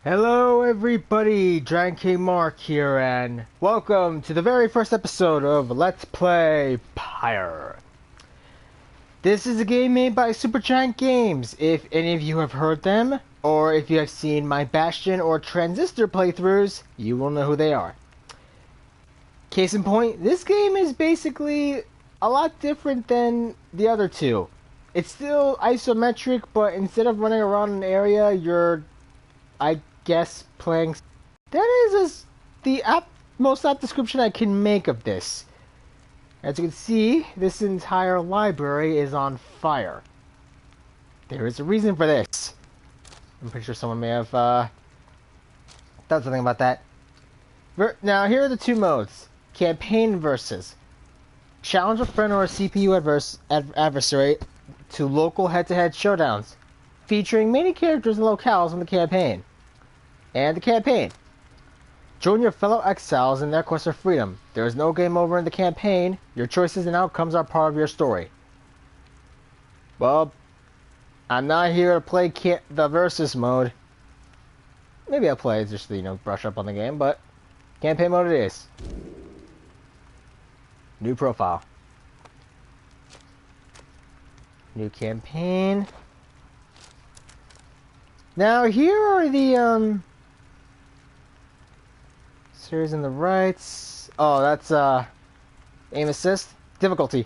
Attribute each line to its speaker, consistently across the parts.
Speaker 1: Hello everybody, Dragon King Mark here, and welcome to the very first episode of Let's Play Pyre. This is a game made by Supergiant Games. If any of you have heard them, or if you have seen my Bastion or Transistor playthroughs, you will know who they are. Case in point, this game is basically a lot different than the other two. It's still isometric, but instead of running around an area, you're, I guess, playing. That is the most apt description I can make of this. As you can see, this entire library is on fire. There is a reason for this. I'm pretty sure someone may have done something about that. Now, here are the two modes. Campaign versus. Challenge a friend or a CPU adversary to local head-to-head showdowns, featuring many characters and locales from the campaign. And the campaign. Join your fellow exiles in their quest for freedom. There is no game over in the campaign. Your choices and outcomes are part of your story. Well, I'm not here to play the versus mode. Maybe I'll play just to, brush up on the game, but campaign mode it is. New profile. New campaign. Now here are the series in the rights. Oh, that's aim assist. Difficulty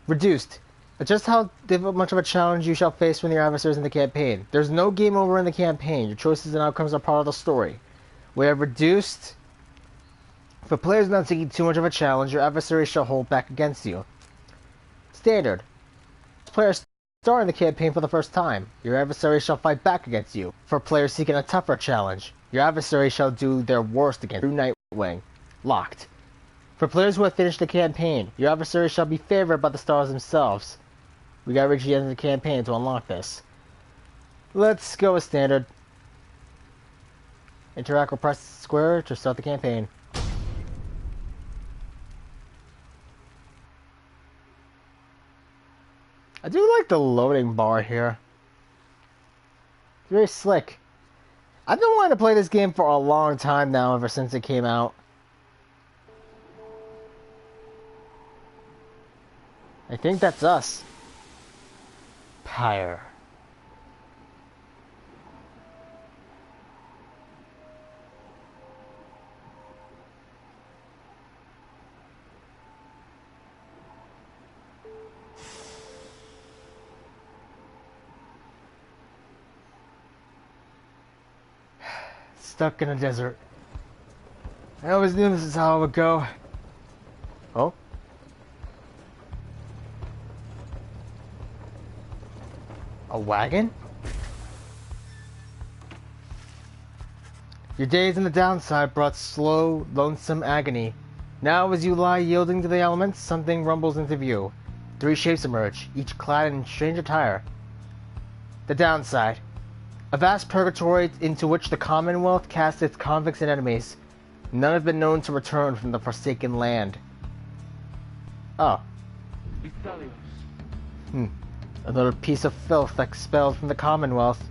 Speaker 1: reduced. Adjust how much of a challenge you shall face when your adversaries in the campaign. There's no game over in the campaign. Your choices and outcomes are part of the story. We have reduced. For players not taking too much of a challenge, your adversary shall hold back against you. Standard. Players start in the campaign for the first time. Your adversary shall fight back against you. For players seeking a tougher challenge, your adversary shall do their worst against you. Through Nightwing. Locked. For players who have finished the campaign, your adversary shall be favored by the stars themselves. We gotta reach the end of the campaign to unlock this. Let's go with standard. Interact or press square to start the campaign. I do like the loading bar here. It's very slick. I've been wanting to play this game for a long time now, ever since it came out. I think that's us. Pyre. Stuck in a desert. I always knew this is how it would go. Oh? A wagon? Your days in the downside brought slow, lonesome agony. Now as you lie yielding to the elements, something rumbles into view. Three shapes emerge, each clad in strange attire. The downside. A vast purgatory into which the Commonwealth casts its convicts and enemies. None have been known to return from the forsaken land. Oh. Another piece of filth expelled from the Commonwealth.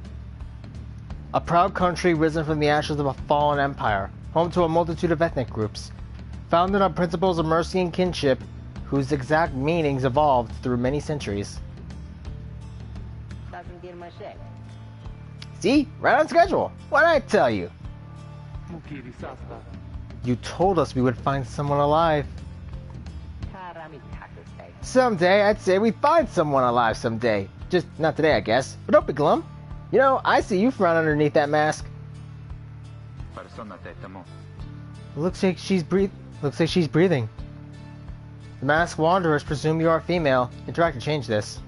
Speaker 1: A proud country risen from the ashes of a fallen empire, home to a multitude of ethnic groups, founded on principles of mercy and kinship, whose exact meanings evolved through many centuries. See? Right on schedule. What did I tell you? You told us we would find someone alive. Someday, I'd say we'd find someone alive someday. Just not today, I guess. But don't be glum. I see you frown underneath that mask. Looks like she's breathing. The masked wanderers presume you are female. Interact to change this.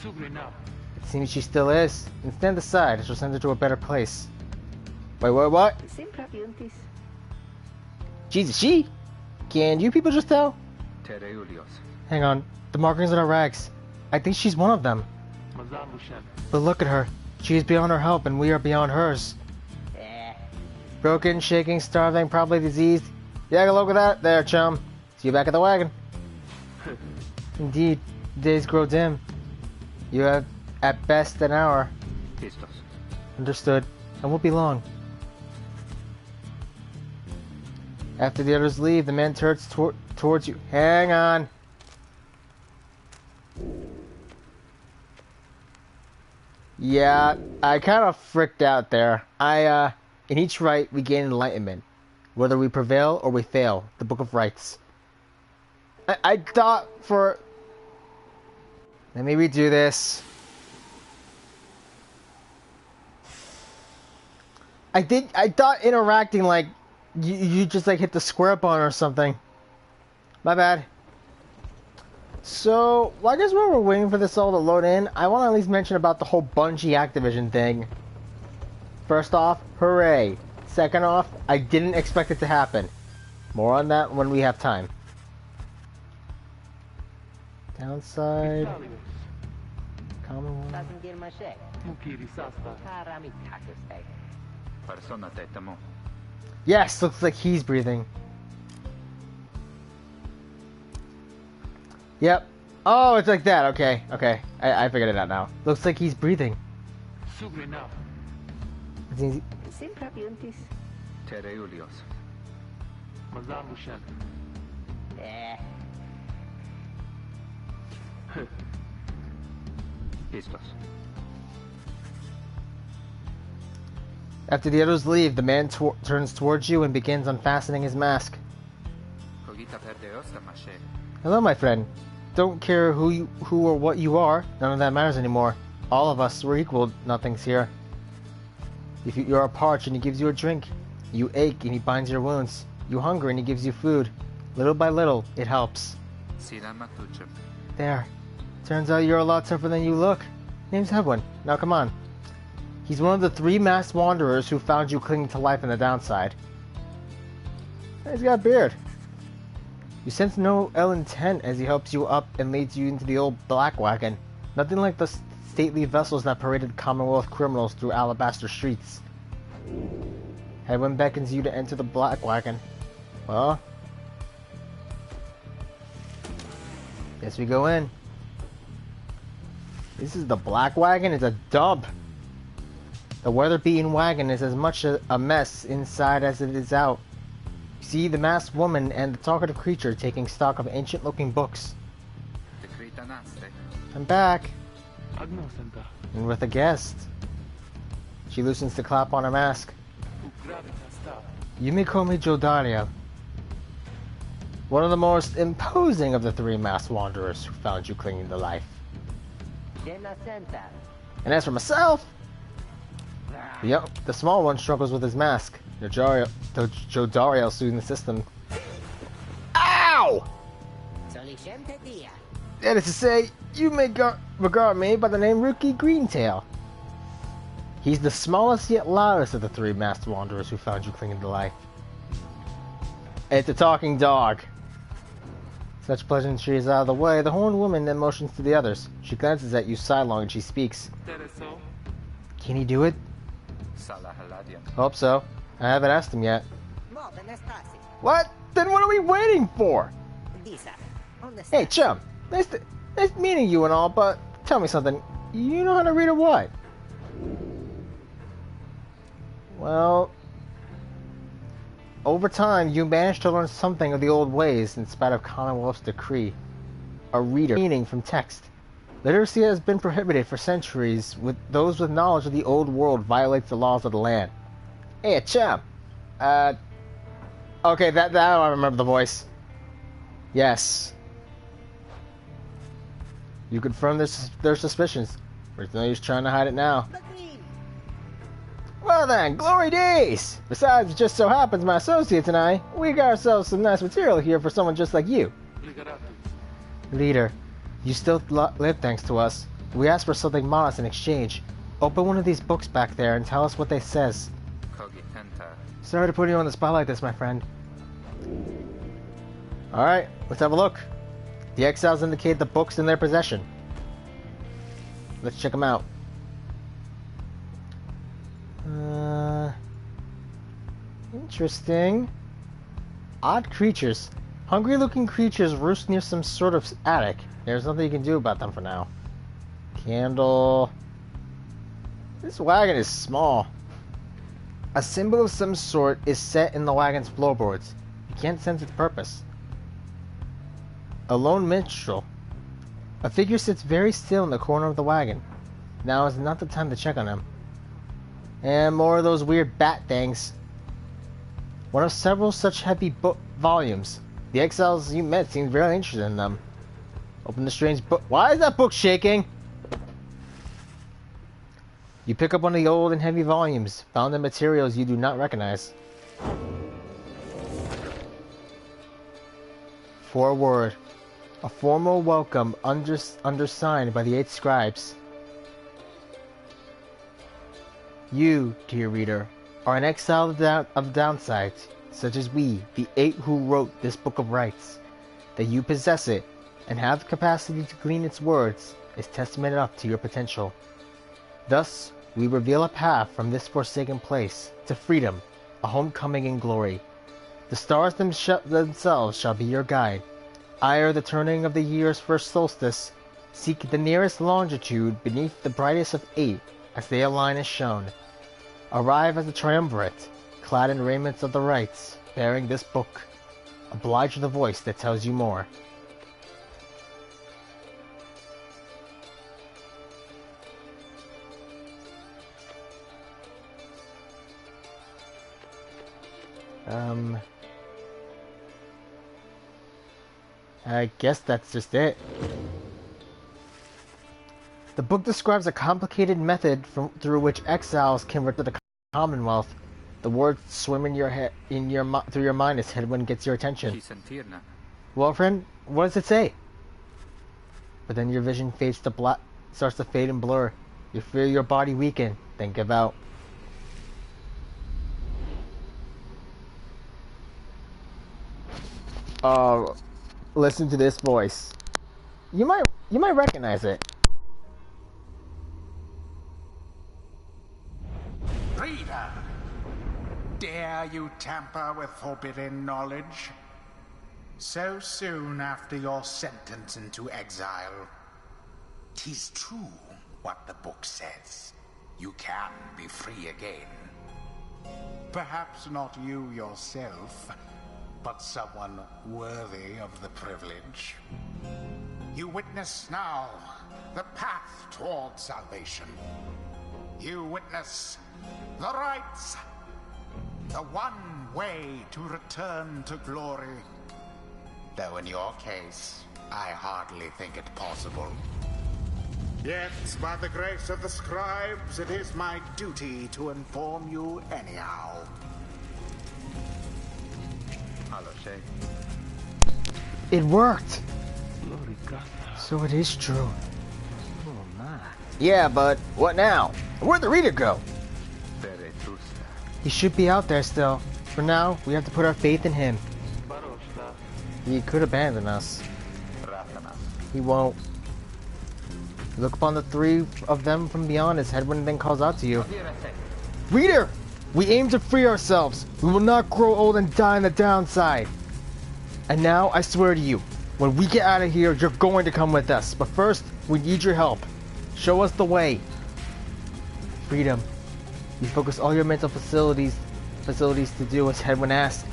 Speaker 1: It seems she still is. And stand aside, I shall send her to a better place. Wait, what? Jesus, she? Can you people just tell? Hang on. The markings on her rags. I think she's one of them. But look at her. She is beyond our help, and we are beyond hers. Broken, shaking, starving, probably diseased. Yeah, look at that. There, chum. See you back at the wagon. Indeed, days grow dim. You have, at best, an hour. Understood. I won't be long. After the others leave, the man turns towards you. Hang on. Yeah, I kind of fricked out there. In each rite, we gain enlightenment. Whether we prevail or we fail. The Book of Rites. I thought for... Let me redo this. I thought interacting like you just like hit the square button or something. My bad. So, well, I guess while we're waiting for this all to load in, I want to at least mention about the whole Bungie Activision thing. First off, hooray. Second off, I didn't expect it to happen. More on that when we have time. Downside. Commonwealth. Yes, looks like he's breathing. Yep. Oh, it's like that. Okay, okay. I figured it out now. Looks like he's breathing. After the others leave, the man turns towards you and begins unfastening his mask. Hello, my friend. Don't care who or what you are. None of that matters anymore. All of us, we're equal. Nothing's here. If you are parched and he gives you a drink. You ache and he binds your wounds. You hunger and he gives you food. Little by little, it helps. There. Turns out you're a lot tougher than you look. Name's Hedwin. Now come on. He's one of the 3 masked wanderers who found you clinging to life in the downside. He's got a beard. You sense no ill intent as he helps you up and leads you into the old blackwagon. Nothing like the stately vessels that paraded Commonwealth criminals through alabaster streets. Hedwin beckons you to enter the blackwagon. Well, guess we go in. This is the blackwagon. It's a dump. The weather-beaten wagon is as much a mess inside as it is out. You see the masked woman and the talkative creature taking stock of ancient-looking books. I'm back. And with a guest. She loosens the clap on her mask. You may call me Jodaria. One of the most imposing of the 3 masked wanderers who found you clinging to life. And as for myself... Yep, the small one struggles with his mask. Jodaria soon the system. Ow! That is to say, you may regard me by the name Rookie Greentail. He's the smallest yet loudest of the 3 masked wanderers who found you clinging to life. It's a talking dog. Such pleasantries out of the way, the horned woman then motions to the others. She glances at you sidelong and she speaks. Can he do it? Hope so. I haven't asked him yet. What? Then what are we waiting for? Hey, chum. Nice meeting you and all, but tell me something. You know how to read or what? Well, over time, you managed to learn something of the old ways in spite of Commonwealth's decree. A reader. Meaning from text. Literacy has been prohibited for centuries. With those with knowledge of the old world violates the laws of the land. Hey, chum. Okay, that I remember the voice. Yes. You confirm their suspicions. There's no use trying to hide it now. Well then, glory days! Besides, it just so happens my associates and I, we got ourselves some nice material here for someone just like you. Leader, you still live thanks to us. We ask for something modest in exchange. Open one of these books back there and tell us what they says. Sorry to put you on the spot like this, my friend. Alright, let's have a look. The exiles indicate the books in their possession. Let's check them out. Interesting. Odd creatures. Hungry-looking creatures roost near some sort of attic. There's nothing you can do about them for now. Candle. This wagon is small. A symbol of some sort is set in the wagon's floorboards. You can't sense its purpose. A lone minstrel. A figure sits very still in the corner of the wagon. Now is not the time to check on him. And more of those weird bat things. One of several such heavy book volumes. The exiles you met seemed very interested in them. Open the strange book. Why is that book shaking? You pick up one of the old and heavy volumes, found in materials you do not recognize. Foreword. A formal welcome undersigned by the 8 scribes. You, dear reader, are an exile of downsides, such as we, the 8 who wrote this book of rights. That you possess it, and have the capacity to glean its words, is testament enough to your potential. Thus, we reveal a path from this forsaken place to freedom, a homecoming in glory. The stars themselves shall be your guide. Ere the turning of the year's first solstice, seek the nearest longitude beneath the brightest of 8, as they align as shown. Arrive as a triumvirate, clad in raiments of the rites, bearing this book. Oblige the voice that tells you more. I guess that's just it. The book describes a complicated method through which exiles can return to the Commonwealth. The words swim in your head, through your mind as Hedwyn gets your attention. Well, friend, what does it say? But then your vision fades to black, starts to fade and blur. You feel your body weaken, then give out. Listen to this voice. You might recognize it.
Speaker 2: Reader, dare you tamper with forbidden knowledge? So soon after your sentence into exile. 'Tis true what the book says. You can be free again. Perhaps not you yourself, but someone worthy of the privilege. You witness now the path toward salvation. You witness the rights, the one way to return to glory. Though in your case, I hardly think it possible. Yet, by the grace of the scribes, it is my duty to inform you anyhow.
Speaker 1: It worked! So it is true. Yeah, but what now? Where'd the reader go? He should be out there still. For now, we have to put our faith in him. He could abandon us. He won't. Look upon the 3 of them from beyond as Hedwyn then calls out to you. Reader! We aim to free ourselves. We will not grow old and die on the downside. And now, I swear to you, when we get out of here, you're going to come with us. But first, we need your help. Show us the way. Freedom. You focus all your mental facilities to do as Hedwyn asked.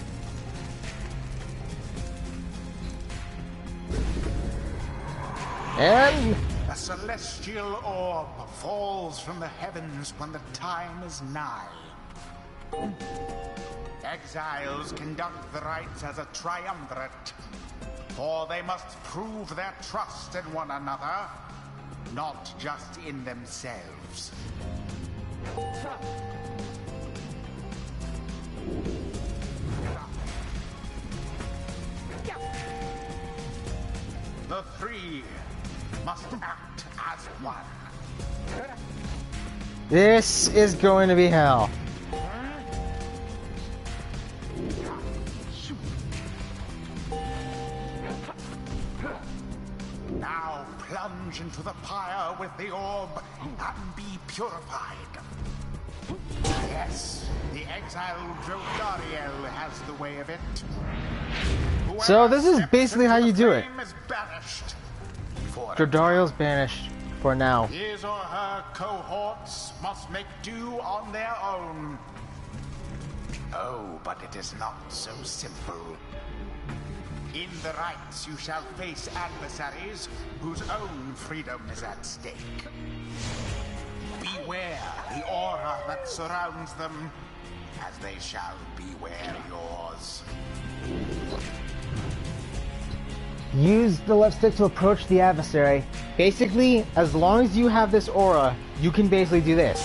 Speaker 1: And
Speaker 2: a celestial orb falls from the heavens when the time is nigh. Exiles conduct the rites as a triumvirate, for they must prove their trust in one another, not just in themselves. The 3 must act as one.
Speaker 1: This is going to be hell.
Speaker 2: Now plunge into the pyre with the orb and be purified. Yes, the exiled Jodariel has the way of it.
Speaker 1: So this is basically how you do it.
Speaker 2: Is banished.
Speaker 1: Jodariel's banished. for now.
Speaker 2: His or her cohorts must make do on their own. Oh, but it is not so simple. In the rites, you shall face adversaries whose own freedom is at stake. Beware the aura that surrounds them, as they shall beware yours.
Speaker 1: Use the left stick to approach the adversary. Basically, as long as you have this aura, you can basically do this.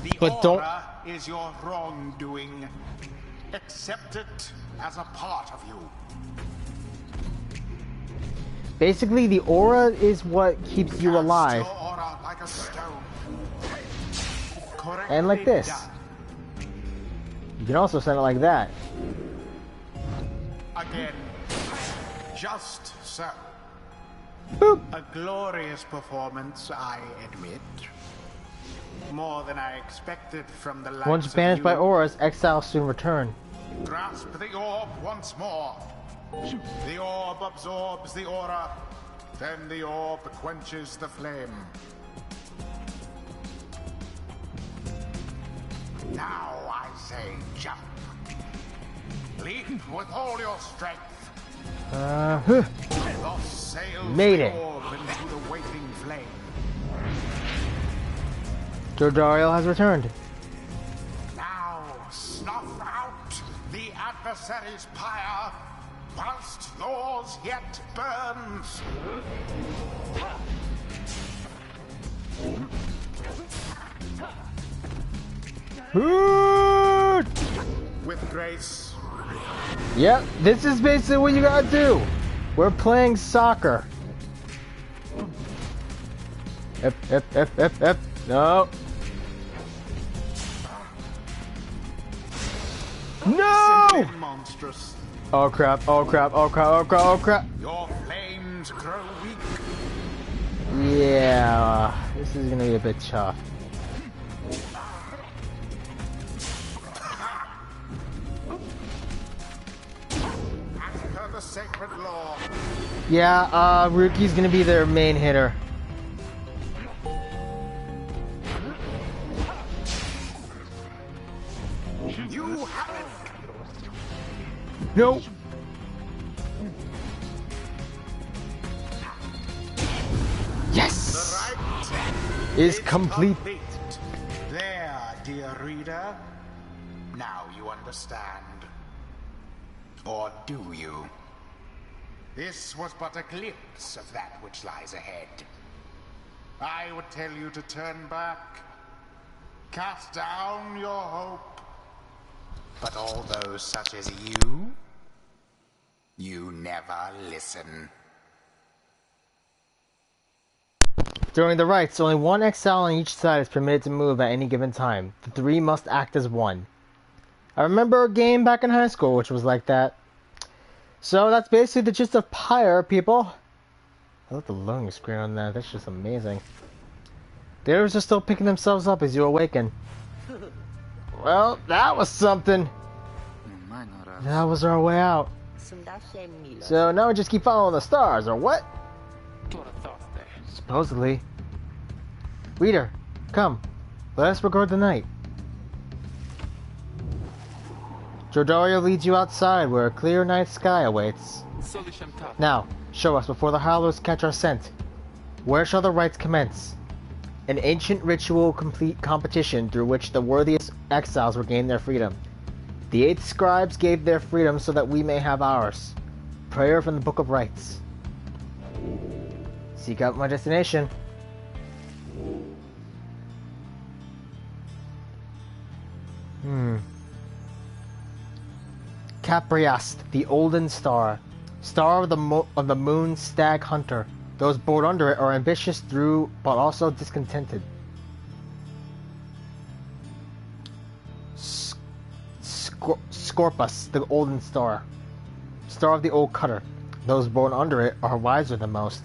Speaker 2: The
Speaker 1: But don't...
Speaker 2: aura is your wrongdoing. Accept it as a part of you.
Speaker 1: Basically, the aura is what keeps you alive.
Speaker 2: Cast your aura like a stone.
Speaker 1: And like
Speaker 2: Correctly
Speaker 1: this.
Speaker 2: done.
Speaker 1: You can also send it like that.
Speaker 2: Again. Just so.
Speaker 1: Boop!
Speaker 2: A glorious performance, I admit. More than I expected from the likes
Speaker 1: Once
Speaker 2: of
Speaker 1: banished
Speaker 2: you.
Speaker 1: by auras, exiles soon return.
Speaker 2: Grasp the orb once more. The orb absorbs the aura. Then the orb quenches the flame. Now I say jump. Leap with all your strength. Thus sails
Speaker 1: Made
Speaker 2: the
Speaker 1: it.
Speaker 2: orb into the waiting flame.
Speaker 1: Jordario has returned.
Speaker 2: Now snuff out the adversary's pyre, whilst yours yet burns. With grace.
Speaker 1: Yep, this is basically what you gotta do. We're playing soccer. F. No. No!
Speaker 2: Simply monstrous.
Speaker 1: Oh crap, oh crap, oh crap, oh crap, oh crap.
Speaker 2: Your flames grow weak.
Speaker 1: Yeah, this is gonna be a bit tough.
Speaker 2: As per the sacred law.
Speaker 1: Yeah, Ruki's gonna be their main hitter.
Speaker 2: You have it.
Speaker 1: Nope. Yes!
Speaker 2: The right
Speaker 1: Is complete.
Speaker 2: There, dear reader. Now you understand. Or do you? This was but a glimpse of that which lies ahead. I would tell you to turn back, cast down your hope. But all those such as you never listen.
Speaker 1: During the rites, only one exile on each side is permitted to move at any given time. The three must act as one. I remember a game back in high school which was like that. So that's basically the gist of Pyre, people. I love the loading screen on that. That's just amazing. The others are still picking themselves up as you awaken. Well, that was something. That was our way out. So now we just keep following the stars, or what? Supposedly. Reader, come. Let us record the night. Jordario leads you outside where a clear night sky awaits. Now, show us before the Howlers catch our scent. Where shall the rites commence? An ancient ritual complete competition through which the worthiest exiles regain their freedom. The 8 scribes gave their freedom so that we may have ours. Prayer from the Book of Rites. Seek out my destination. Capriast, the Olden Star. Star of the moon stag hunter. Those born under it are ambitious through, but also discontented. Scorpus, the Olden Star. Star of the old cutter. Those born under it are wiser than most.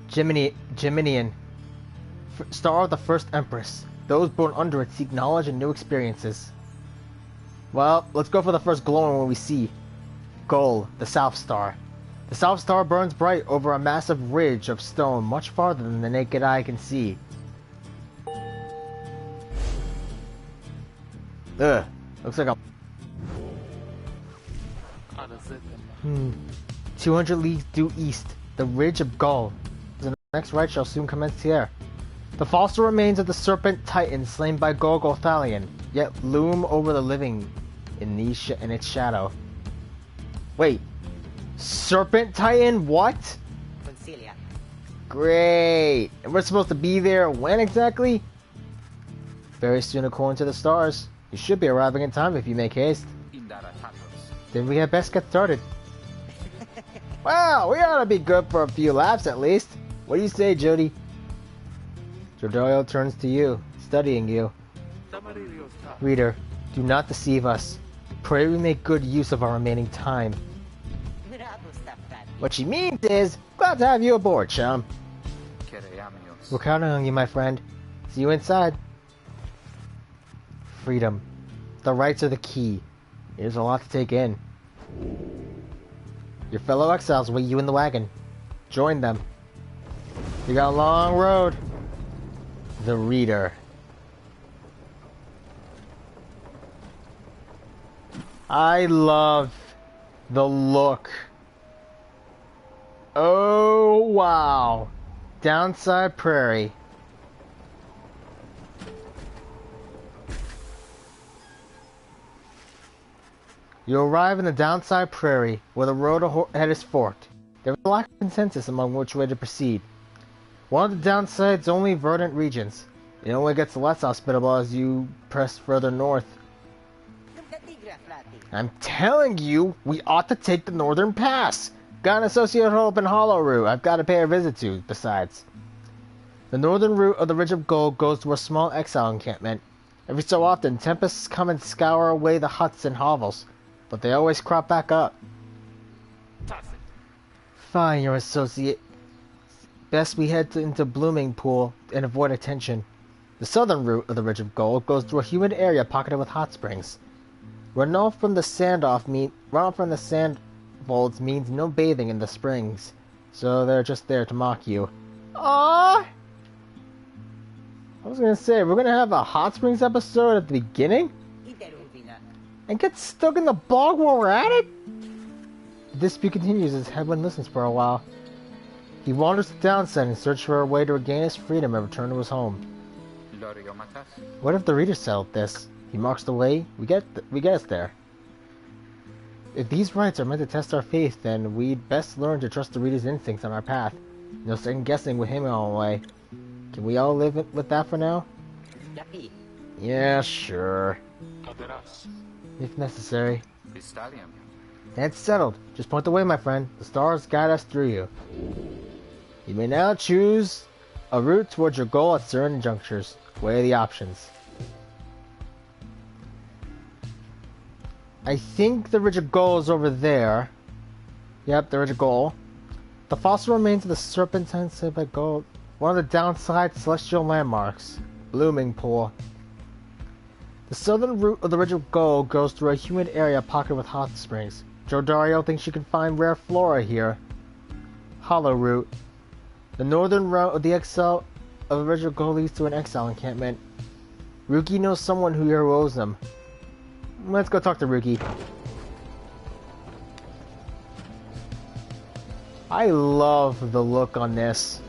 Speaker 1: Geminian. Star of the first Empress. Those born under it seek knowledge and new experiences. Well, let's go for the first glowing one we see. Goal, the South Star. The South Star burns bright over a massive ridge of stone much farther than the naked eye can see. Ugh, looks like a... 200 leagues due east, the ridge of Gaul. The next rite shall soon commence here. The fossil remains of the serpent titan slain by Gorgothalion, yet loom over the living in its shadow. Wait, serpent titan what?
Speaker 3: Concilia.
Speaker 1: Great! And we're supposed to be there when exactly? Very soon according to the stars. You should be arriving in time if you make haste. Then we had best get started. Well, we ought to be good for a few laps at least. What do you say, Jody? Jordario turns to you, studying you. Reader, do not deceive us. Pray we make good use of our remaining time. What she means is, glad to have you aboard, chum. We're counting on you, my friend. See you inside. Freedom. The rights are the key. There's a lot to take in. Your fellow exiles wait you in the wagon. Join them. You got a long road. The Reader. I love the look. Oh, wow. Downside Prairie. You arrive in the Downside Prairie, where the road ahead is forked. There is a lack of consensus among which way to proceed. One of the Downside's only verdant regions. It only gets less hospitable as you press further north. I'm telling you, we ought to take the Northern Pass! Got an associate hope in Hollow Route I've got to pay a visit to, besides. The northern route of the Ridge of Gold goes to a small exile encampment. Every so often, tempests come and scour away the huts and hovels, but they always crop back up. Fine, your associate. Best we head into Blooming Pool and avoid attention. The southern route of the Ridge of Gold goes through a humid area pocketed with hot springs. Runoff from the sand folds means no bathing in the springs, so they're just there to mock you. Aww! I was gonna say, we're gonna have a hot springs episode at the beginning? And get stuck in the bog while we're at it? The dispute continues as Hedwin listens for a while. He wanders to Downside in search for a way to regain his freedom and return to his home. What if the Reader settled this? He marks the way, we get us there. If these rites are meant to test our faith, then we'd best learn to trust the Reader's instincts on our path. No second guessing with him all the way. Can we all live with that for now? Yeah, sure. If necessary. That's settled. Just point the way, my friend. The stars guide us through you. You may now choose a route towards your goal at certain junctures. Weigh the options. I think the Ridge of Gold is over there. Yep, the Ridge of Gold. The fossil remains of the serpentine saved by gold. One of the Downside celestial landmarks. Blooming Pool. The southern route of the Ridge of Gold goes through a humid area pocketed with hot springs. Jordario thinks you can find rare flora here. Hollow Route. The northern route of the exile of the Ridge of Gold leads to an exile encampment. Ruki knows someone who here owes them. Let's go talk to Ruki. I love the look on this.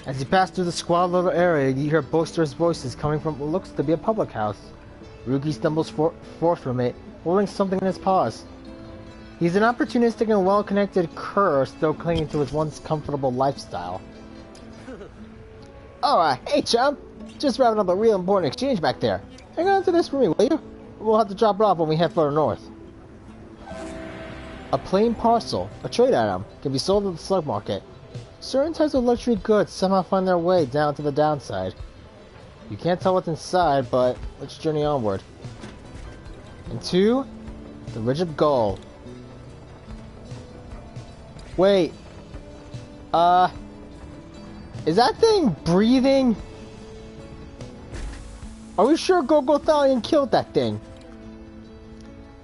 Speaker 1: As you pass through the squalid little area, you hear boisterous voices coming from what looks to be a public house. Ruki stumbles forth from it, holding something in his paws. He's an opportunistic and well-connected cur still clinging to his once comfortable lifestyle. Oh, hey chum! Just wrapping up a real important exchange back there. Hang on to this for me, will you? We'll have to drop it off when we head further north. A plain parcel, a trade item, can be sold at the slug market. Certain types of luxury goods somehow find their way down to the Downside. You can't tell what's inside, but let's journey onward. And 2, the Ridge of Gold. Wait. Is that thing breathing? Are we sure Gogothalion killed that thing?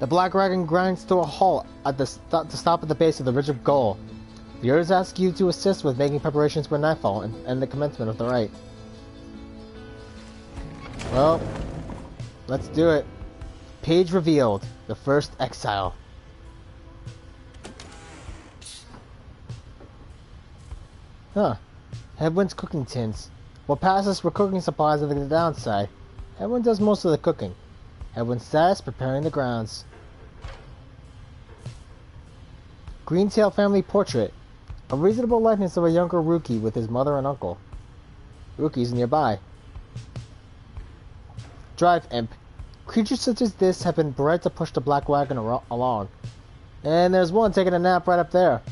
Speaker 1: The blackwagon grinds to a halt at to stop at the base of the ridge of goal. The others ask you to assist with making preparations for nightfall and the commencement of the rite. Well, let's do it. Page revealed. The first exile. Huh. Headwind's cooking tins. What passes for cooking supplies on the downside. Headwind does most of the cooking. Headwind's status, preparing the grounds. Greentail family portrait. A reasonable likeness of a younger Rookie with his mother and uncle. Rookie's nearby. Drive imp. Creatures such as this have been bred to push the blackwagon along. And there's one taking a nap right up there.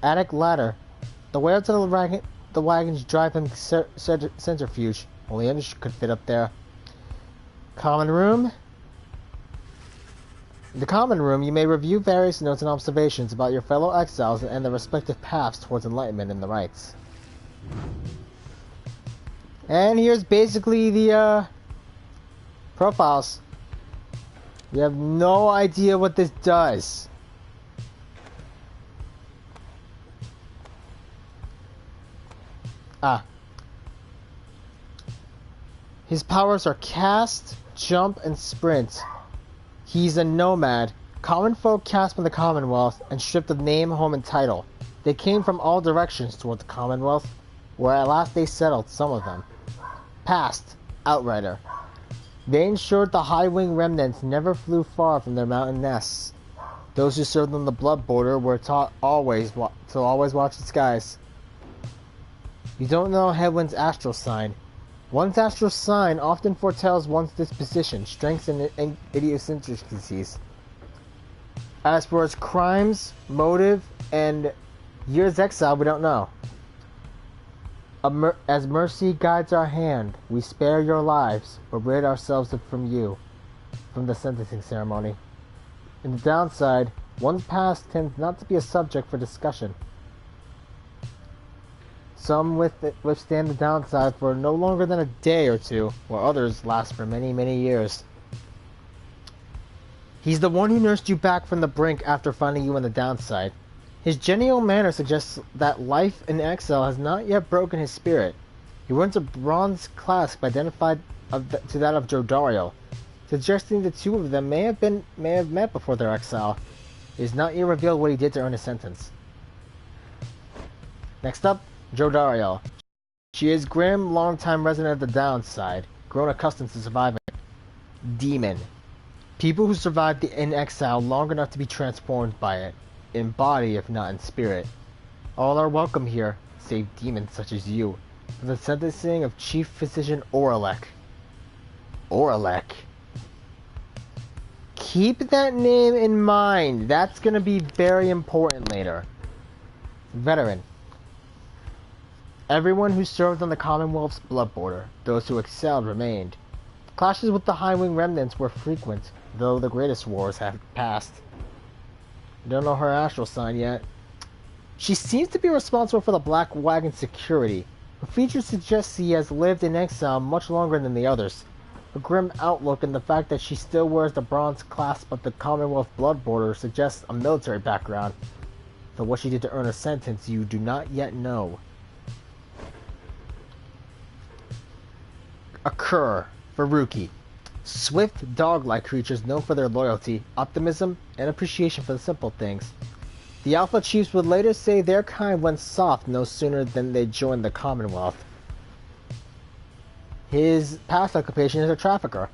Speaker 1: Attic ladder. The way up to the wagon's drive imp centrifuge. Only English could fit up there. Common room. In the common room, you may review various notes and observations about your fellow exiles and their respective paths towards enlightenment in the rites. And here's basically the profiles. We have no idea what this does. His powers are cast, jump, and sprint. He's a nomad. Common folk cast from the Commonwealth and stripped of name, home, and title. They came from all directions toward the Commonwealth, where at last they settled, some of them. Past, outrider. They ensured the high-wing remnants never flew far from their mountain nests. Those who served on the blood border were taught to always watch the skies. You don't know Headwind's astral sign. One's astral sign often foretells one's disposition, strengths, and idiosyncrasies. As for its crimes, motive, and years exile, we don't know. As mercy guides our hand, we spare your lives, or rid ourselves from you, from the sentencing ceremony. In the downside, one's past tends not to be a subject for discussion. Some withstand the downside for no longer than a day or two, while others last for many, many years. He's the one who nursed you back from the brink after finding you on the downside. His genial manner suggests that life in exile has not yet broken his spirit. He wears a bronze clasp identified to that of Jodario, suggesting the two of them may have met before their exile. It is not yet revealed what he did to earn his sentence. Next up, Jodario. She is grim, long-time resident of the downside, grown accustomed to surviving. Demon. People who survived in exile long enough to be transformed by it, in body if not in spirit. All are welcome here, save demons such as you, for the sentencing of Chief Physician Oralek. Oralek. Keep that name in mind. That's gonna be very important later. Veteran. Everyone who served on the Commonwealth's blood border, those who excelled remained. Clashes with the high-wing remnants were frequent, though the greatest wars have passed. We don't know her astral sign yet. She seems to be responsible for the blackwagon security. Her features suggest she has lived in exile much longer than the others. Her grim outlook and the fact that she still wears the bronze clasp of the Commonwealth blood border suggests a military background. Though what she did to earn a sentence you do not yet know. A cur for Rookie. Swift, dog-like creatures known for their loyalty, optimism, and appreciation for the simple things. The Alpha Chiefs would later say their kind went soft no sooner than they joined the Commonwealth. His past occupation is a trafficker.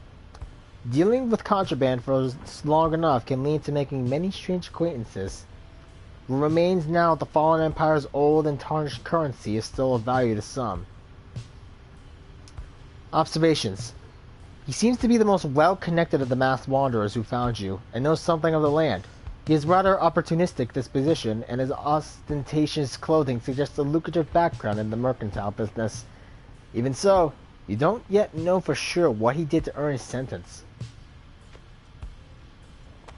Speaker 1: Dealing with contraband for long enough can lead to making many strange acquaintances. What remains now of the fallen empire's old and tarnished currency is still of value to some. Observations. He seems to be the most well-connected of the masked wanderers who found you, and knows something of the land. He has rather opportunistic disposition, and his ostentatious clothing suggests a lucrative background in the mercantile business. Even so, you don't yet know for sure what he did to earn his sentence.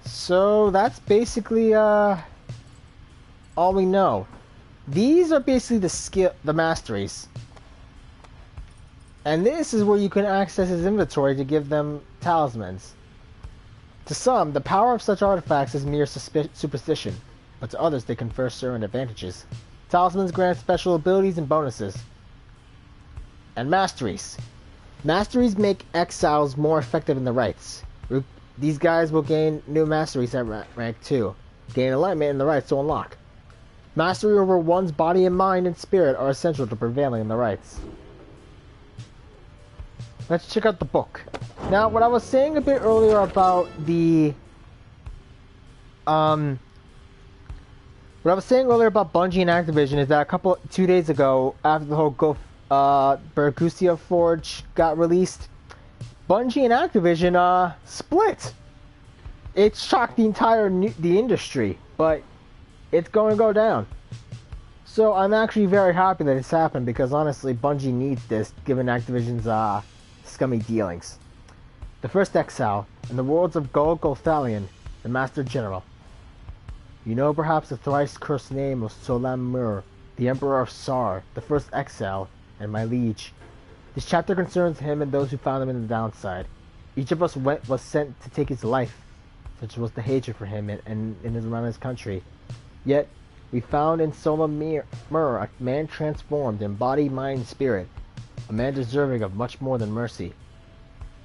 Speaker 1: So that's basically all we know. These are basically the masteries. And this is where you can access his inventory to give them talismans. To some, the power of such artifacts is mere superstition, but to others they confer certain advantages. Talismans grant special abilities and bonuses. And masteries. Masteries make exiles more effective in the rites. These guys will gain new masteries at rank 2. Gain alignment in the rites to unlock. Mastery over one's body and mind and spirit are essential to prevailing in the rites. Let's check out the book. Now, what I was saying a bit earlier about the... What I was saying earlier about Bungie and Activision is that 2 days ago, after the whole Bergusia Forge got released, Bungie and Activision, split. It shocked the entire industry, but it's going to go down. So I'm actually very happy that it's happened, because honestly, Bungie needs this, given Activision's, scummy dealings. The first exile, in the words of Golgothalion, the Master General. You know perhaps the thrice-cursed name of Solam-Mur, the Emperor of Sar, the first exile, and my liege. This chapter concerns him and those who found him in the downside. Each of us was sent to take his life, such was the hatred for him and in his around his country. Yet, we found in Solam-Mur a man transformed in body, mind, spirit, a man deserving of much more than mercy.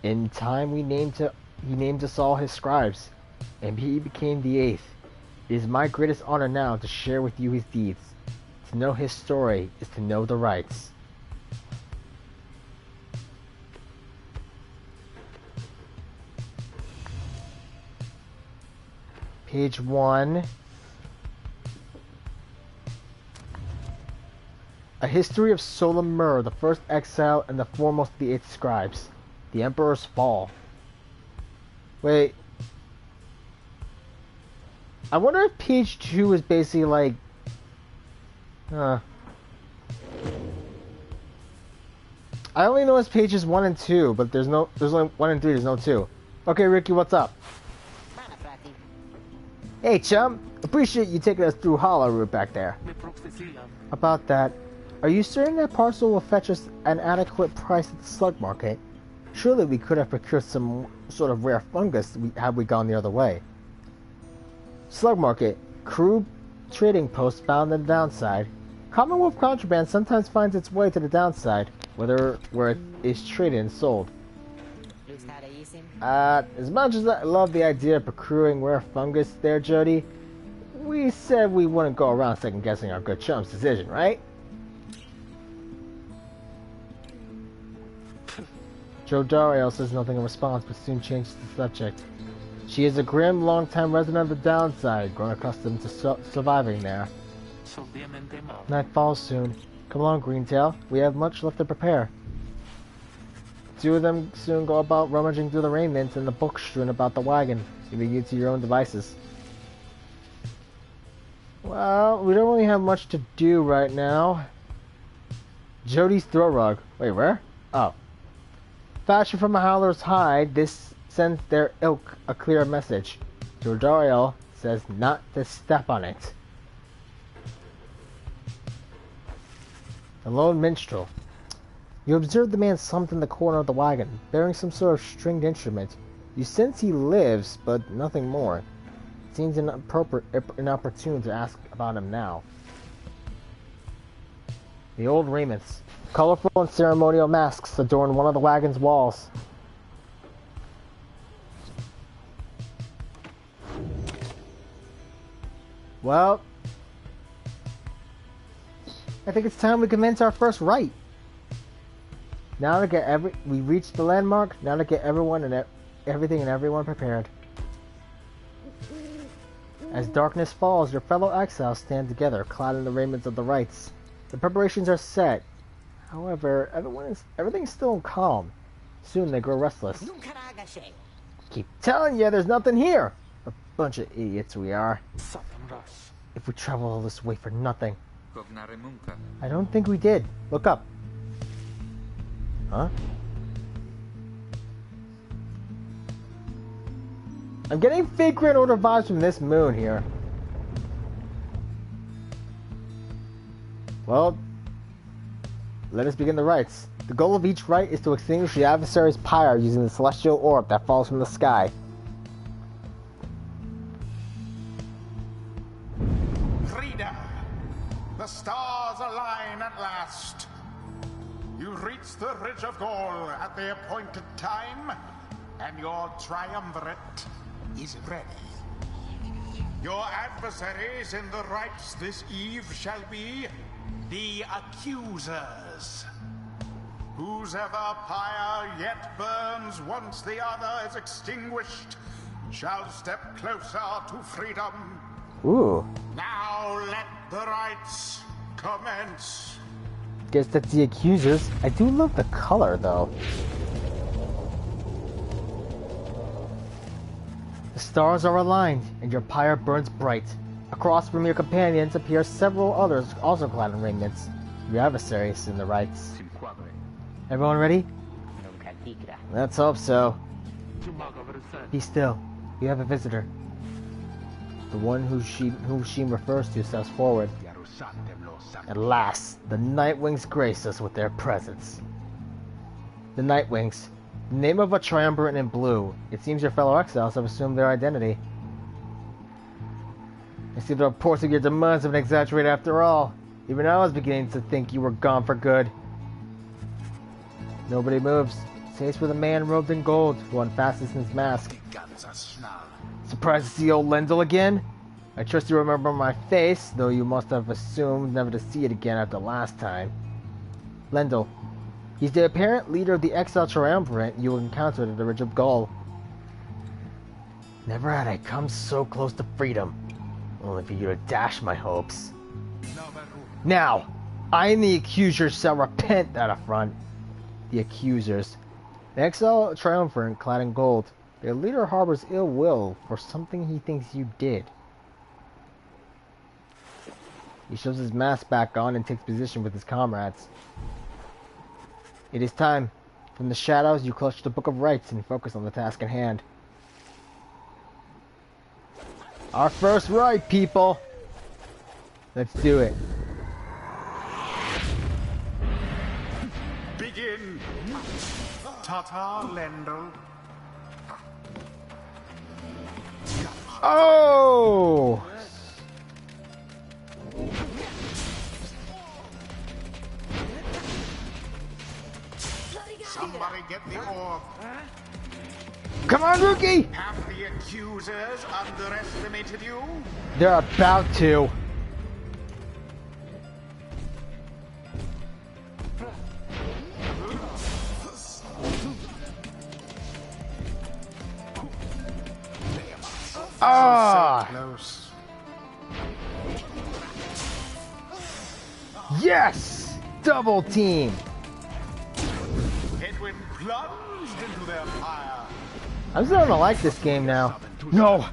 Speaker 1: In time he named us all his scribes, and he became the 8th. It is my greatest honor now to share with you his deeds. To know his story is to know the rights. Page 1. A history of Solam-Mur, the first exile and the foremost of the 8 scribes. The Emperor's fall. Wait. I wonder if page 2 is basically like... I only know it's pages 1 and 2, but there's only 1 and 3, there's no 2. Okay, Ricky, what's up? Hey, chum. Appreciate you taking us through Hollow Route back there. About that, are you certain that parcel will fetch us an adequate price at the slug market? Surely we could have procured some sort of rare fungus had we gone the other way. Slug market, crude trading post found in the downside. Commonwealth contraband sometimes finds its way to the downside, where it is traded and sold. As much as I love the idea of procuring rare fungus there, Jody, we said we wouldn't go around second guessing our good chum's decision, right? Joe Dario says nothing in response, but soon changes the subject. She is a grim, long-time resident of the downside, grown accustomed to surviving there. Night falls soon. Come along, Greentail. We have much left to prepare. 2 of them soon go about rummaging through the raiment and the books strewn about the wagon, leaving you to your own devices. Well, we don't really have much to do right now. Jody's throw rug. Wait, where? Oh. Fashioned from a howler's hide, this sends their ilk a clear message. Jordariel says not to step on it. The lone minstrel. You observe the man slumped in the corner of the wagon, bearing some sort of stringed instrument. You sense he lives, but nothing more. It seems inopportune to ask about him now. The old raiments. Colorful and ceremonial masks adorn one of the wagon's walls. Well, I think it's time we commence our first rite. Now to get we reached the landmark. Now to get everyone and everything and everyone prepared. As darkness falls, your fellow exiles stand together, clad in the raiments of the rites. The preparations are set. However, everything's still calm. Soon they grow restless. Keep telling you, there's nothing here. A bunch of idiots we are. If we travel all this way for nothing. I don't think we did. Look up. Huh? I'm getting fake Grand Order vibes from this moon here. Well, let us begin the rites. The goal of each rite is to extinguish the adversary's pyre using the celestial orb that falls from the sky.
Speaker 2: Freedom! The stars align at last. You reach the Ridge of Gold at the appointed time, and your triumvirate is ready. Your adversaries in the rites this eve shall be the accusers. Whose ever pyre yet burns once the other is extinguished shall step closer to freedom.
Speaker 1: Ooh.
Speaker 2: Now let the rites commence.
Speaker 1: Guess that's the accusers. I do love the color though. The stars are aligned and your pyre burns bright. Across from your companions appear several others also clad in raiments. Your adversaries in the rites. Everyone ready? Let's hope so. Be still. You have a visitor. The one who she refers to steps forward. At last, the Nightwings grace us with their presence. The Nightwings. The name of a triumvirate in blue. It seems your fellow exiles have assumed their identity. I see the reports of your demands have been exaggerated after all. Even I was beginning to think you were gone for good. Nobody moves. Stays with a man robed in gold who unfastens his mask. Surprised to see old Lendl again? I trust you remember my face, though you must have assumed never to see it again after last time. Lendl. He's the apparent leader of the exiled triumvirate you encountered at the Ridge of Gold. Never had I come so close to freedom. Only for you to dash my hopes. Now, I and the accusers shall repent that affront. The accusers. The exiled triumvirate clad in gold. Their leader harbors ill will for something he thinks you did. He shoves his mask back on and takes position with his comrades. It is time. From the shadows, you clutch the Book of Rites and focus on the task at hand. Our first rite, people! Let's do it.
Speaker 2: Begin! Tata Lendl.
Speaker 1: Oh!
Speaker 2: Somebody get the orb.
Speaker 1: Come on, rookie!
Speaker 2: Have the accusers underestimated you?
Speaker 1: They're about to. Ah!
Speaker 2: So close.
Speaker 1: Yes! Double team!
Speaker 2: Edwin plunged into their fire.
Speaker 1: I'm starting to like this game now. No!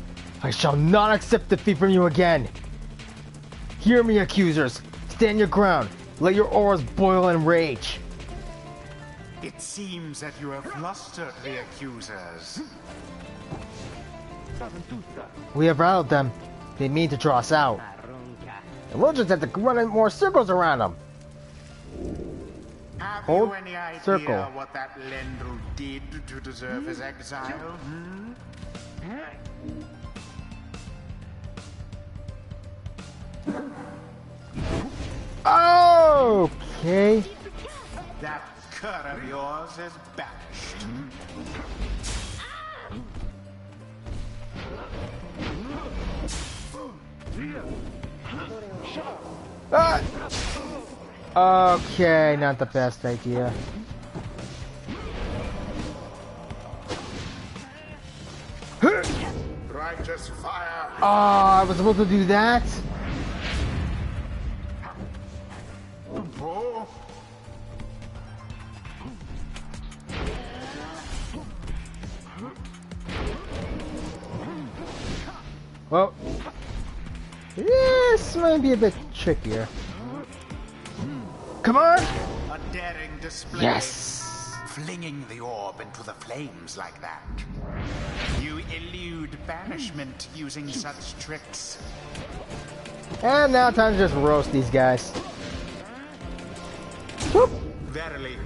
Speaker 1: I shall not accept defeat from you again! Hear me, accusers! Stand your ground! Let your auras boil in rage!
Speaker 2: It seems that you have flustered the accusers.
Speaker 1: We have routed them. They mean to draw us out. And we'll just have to run in more circles around them.
Speaker 2: Have
Speaker 1: Hold
Speaker 2: you any idea
Speaker 1: circle.
Speaker 2: what that Lendl did to deserve his exile? Hmm?
Speaker 1: Okay.
Speaker 2: That cur of yours is banished.
Speaker 1: Ah! Okay, not the best idea.
Speaker 2: Righteous fire.
Speaker 1: Oh, I was supposed to do that?
Speaker 2: Oh.
Speaker 1: Well, this might be a bit trickier. Come on!
Speaker 2: A daring display.
Speaker 1: Yes!
Speaker 2: Flinging the orb into the flames like that. You elude banishment using such tricks.
Speaker 1: And now time to just roast these guys. Whoop.
Speaker 2: Verily,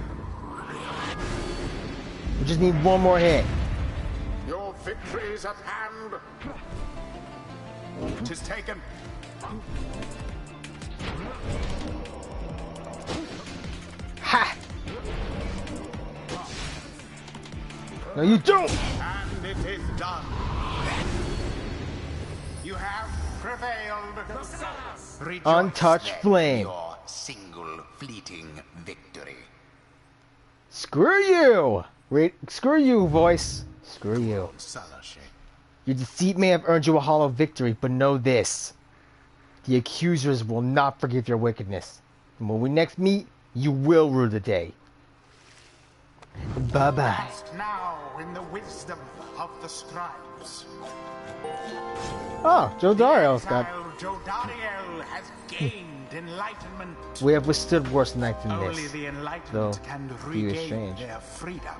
Speaker 1: We just need one more hit.
Speaker 2: your victory is at hand. It is taken.
Speaker 1: Ha! No, you don't!
Speaker 2: And it is done. You have prevailed. Rejoice
Speaker 1: Untouched
Speaker 2: then
Speaker 1: flame.
Speaker 2: Your single fleeting victory.
Speaker 1: Screw you! Screw you, voice. Screw you.
Speaker 2: Salashi.
Speaker 1: Your deceit may have earned you a hollow victory, but know this. The accusers will not forgive your wickedness. And when we next meet, you will rue the day. Bye-bye.
Speaker 2: Now in the wisdom of the scribes.
Speaker 1: Oh, Joe Dario's got...
Speaker 2: Joe Dario has gained enlightenment.
Speaker 1: We have withstood worse nights than
Speaker 2: Only
Speaker 1: this.
Speaker 2: the enlightened
Speaker 1: Though,
Speaker 2: can
Speaker 1: he was
Speaker 2: regain
Speaker 1: strange.
Speaker 2: their freedom.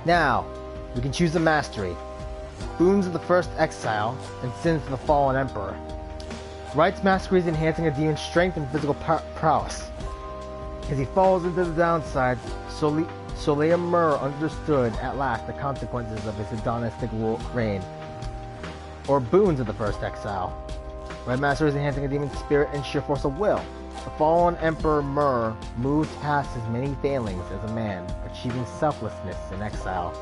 Speaker 1: Now, we can choose a mastery. Boons of the first exile, and sins of the fallen emperor. Rights mastery is enhancing a demon's strength and physical prowess. As he falls into the downside, Soleil Mur understood at last the consequences of his hedonistic reign. Or boons of the first exile. Right mastery is enhancing a demon's spirit and sheer force of will. The fallen Emperor Mur moved past his many failings as a man, achieving selflessness in exile.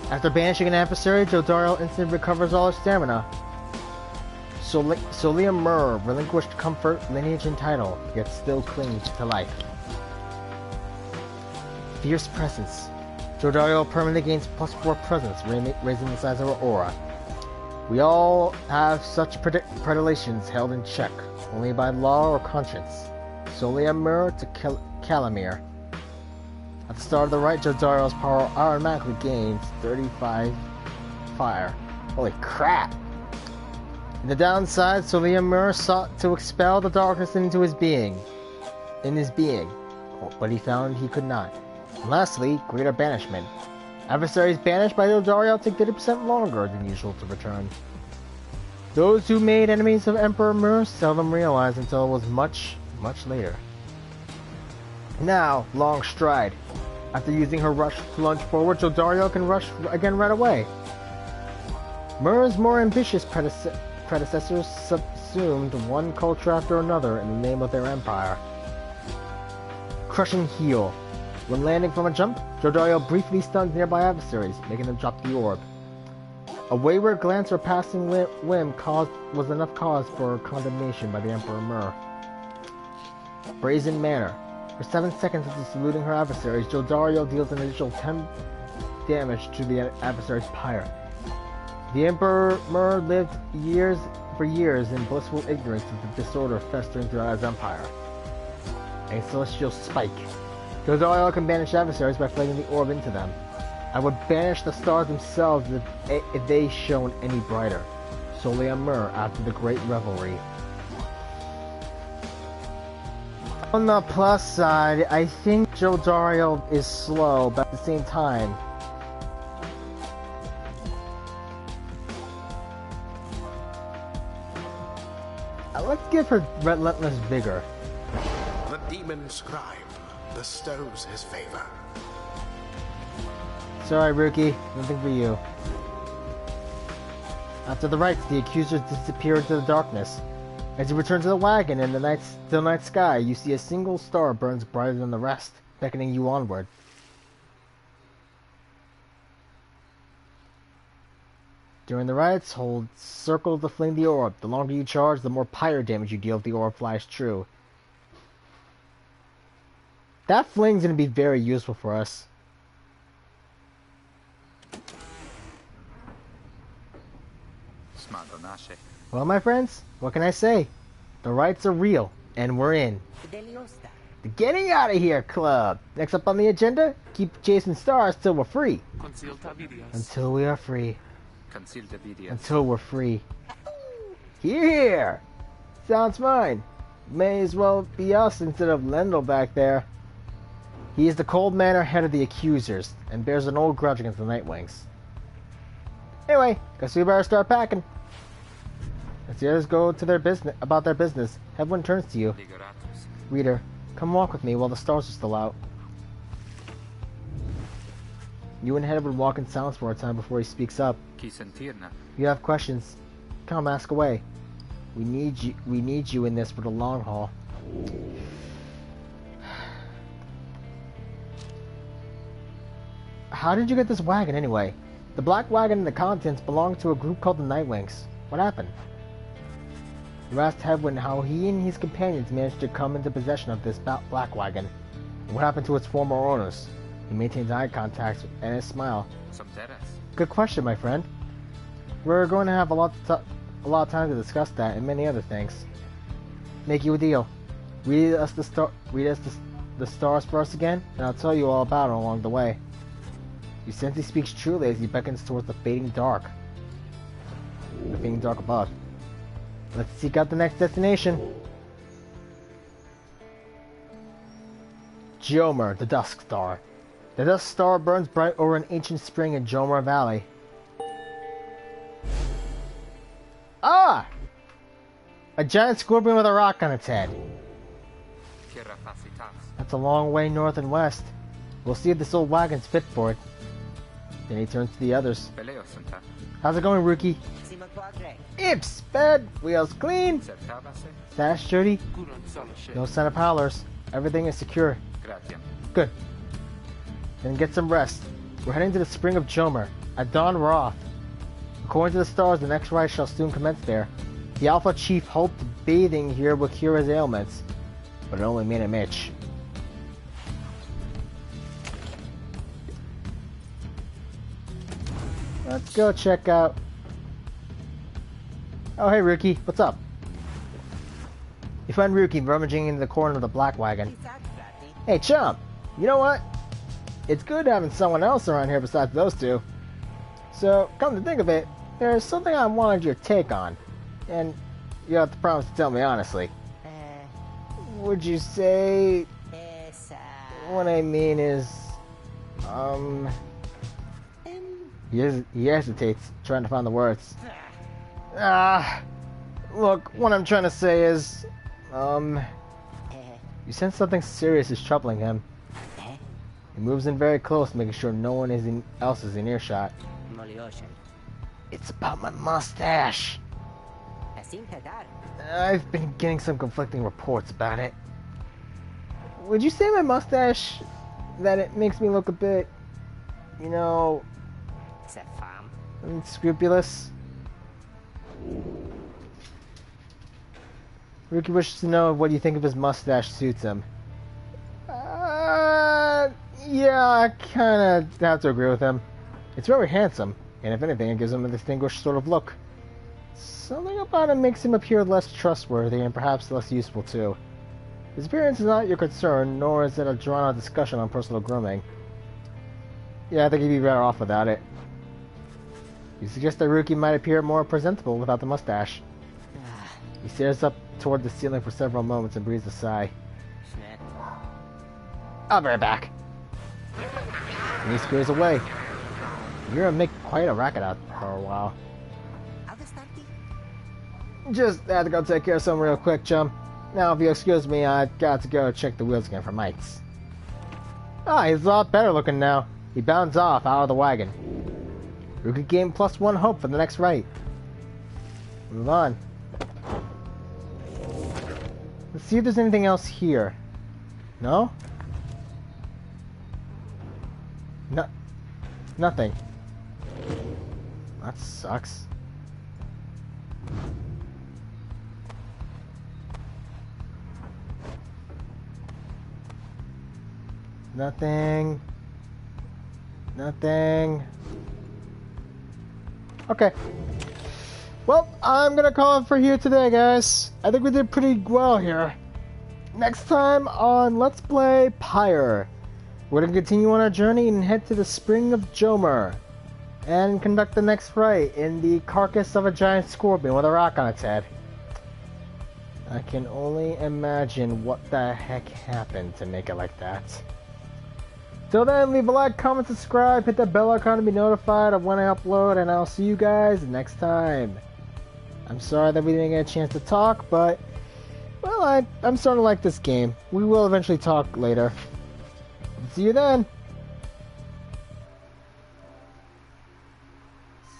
Speaker 1: After banishing an adversary, Jodario instantly recovers all her stamina. Solia Mur relinquished comfort, lineage, and title, yet still clings to life. Fierce presence. Jodario permanently gains +4 presence, raising the size of her aura. We all have such predilections held in check, only by law or conscience. Solia Mur to Calamir. At the start of the right, Jodario's power automatically gains 35 fire. Holy crap! In the downside, Solia Mur sought to expel the darkness into his being. But he found he could not. And lastly, greater banishment. Adversaries banished by Jodario take 30% longer than usual to return. Those who made enemies of Emperor Mur seldom realized until it was much, much later. Now, long stride. After using her rush to lunge forward, Jodario can rush again right away. Mur's more ambitious predecessors subsumed one culture after another in the name of their empire. Crushing heel. When landing from a jump, Jodario briefly stuns nearby adversaries, making them drop the orb. A wayward glance or passing whim was enough cause for condemnation by the Emperor Mur. Brazen Manner. For 7 seconds after saluting her adversaries, Jodario deals an additional 10 damage to the adversary's Pyre. The Emperor Mur lived for years in blissful ignorance of the disorder festering throughout his empire. A Celestial Spike. Jodario can banish adversaries by flinging the orb into them. I would banish the stars themselves if they shone any brighter. Solia Mur after the Great Revelry. On the plus side, I think Jodario is slow, but at the same time, let's give her relentless vigor.
Speaker 2: The demon scribe bestows his favor.
Speaker 1: Sorry, rookie, nothing for you. After the rites, the accusers disappear into the darkness. As you return to the wagon in the still night sky, you see a single star burns brighter than the rest, beckoning you onward. During the rites, hold circle to fling the orb. The longer you charge, the more pyre damage you deal if the orb flies true. That fling's gonna be very useful for us. Well, my friends, what can I say? The rites are real, and we're in. The Getting Out of Here Club! Next up on the agenda, keep chasing stars till we're free. Until we are free. Until we're free. Here! Sounds fine. May as well be us instead of Lendl back there. He is the Cold Manor head of the accusers, and bears an old grudge against the Nightwings. Anyway, guess we better start packing. As the others go to their business about their business, everyone turns to you. Reader, come walk with me while the stars are still out. You and Hedwig walk in silence for a time before he speaks up. You have questions. Come, ask away. We need you in this for the long haul. How did you get this wagon anyway? The black wagon and the contents belong to a group called the Nightwings. What happened? You asked Hedwig how he and his companions managed to come into possession of this black wagon. And what happened to its former owners? He maintains eye contact and a smile. Good question, my friend. We're going to have a lot of time to discuss that and many other things. Make you a deal. Read us the stars for us again, and I'll tell you all about it along the way. You sense he speaks truly as he beckons towards the fading dark. The fading dark above. Let's seek out the next destination. Jomer, the Dusk Star. The Dusk Star burns bright over an ancient spring in Jomer Valley. Ah! A giant scorpion with a rock on its head. That's a long way north and west. We'll see if this old wagon's fit for it. Then he turns to the others. How's it going, rookie? Ips, sped, wheels clean. Stash dirty. No sign of howlers. Everything is secure. Good. Then get some rest. We're heading to the spring of Jomer. At dawn we're off. According to the stars, the next rite shall soon commence there. The Alpha Chief hoped bathing here would cure his ailments, but it only made him itch. Let's go check out... Oh, hey, Rookie. What's up? You find Rookie rummaging into the corner of the black wagon. Hey, chump. You know what? It's good having someone else around here besides those two. So, come to think of it, there's something I wanted your take on. And you have to promise to tell me honestly. Would you say... What I mean is... He hesitates, trying to find the words. Look, what I'm trying to say is... You sense something serious is troubling him. He moves in very close, making sure no one else is in earshot. It's about my mustache. I've been getting some conflicting reports about it. Would you say my mustache, that it makes me look a bit, you know, unscrupulous? Rookie wishes to know what you think of his mustache suits him. Yeah, I kinda have to agree with him. It's very handsome, and if anything, it gives him a distinguished sort of look. Something about him makes him appear less trustworthy and perhaps less useful too. His appearance is not your concern, nor is it a drawn-out discussion on personal grooming. Yeah, I think he'd be better off without it. You suggest that Rookie might appear more presentable without the mustache. He stares up toward the ceiling for several moments and breathes a sigh. I'll be right back. And he scurries away. You're gonna make quite a racket out for a while. Just had to go take care of something real quick, chum. Now, if you excuse me, I've got to go check the wheels again for mites. Ah, he's a lot better looking now. He bounds off out of the wagon. Rookie gain +1 hope for the next rite. Move on. Let's see if there's anything else here. No? No. Nothing. That sucks. Nothing. Nothing. Okay. Well, I'm gonna call it for here today, guys. I think we did pretty well here. Next time on Let's Play Pyre, we're gonna continue on our journey and head to the Spring of Jomer and conduct the next rite in the carcass of a giant scorpion with a rock on its head. I can only imagine what the heck happened to make it like that. Till then, leave a like, comment, subscribe, hit that bell icon to be notified of when I upload, and I'll see you guys next time. I'm sorry that we didn't get a chance to talk, but, well, I'm starting to like this game. We will eventually talk later. See you then!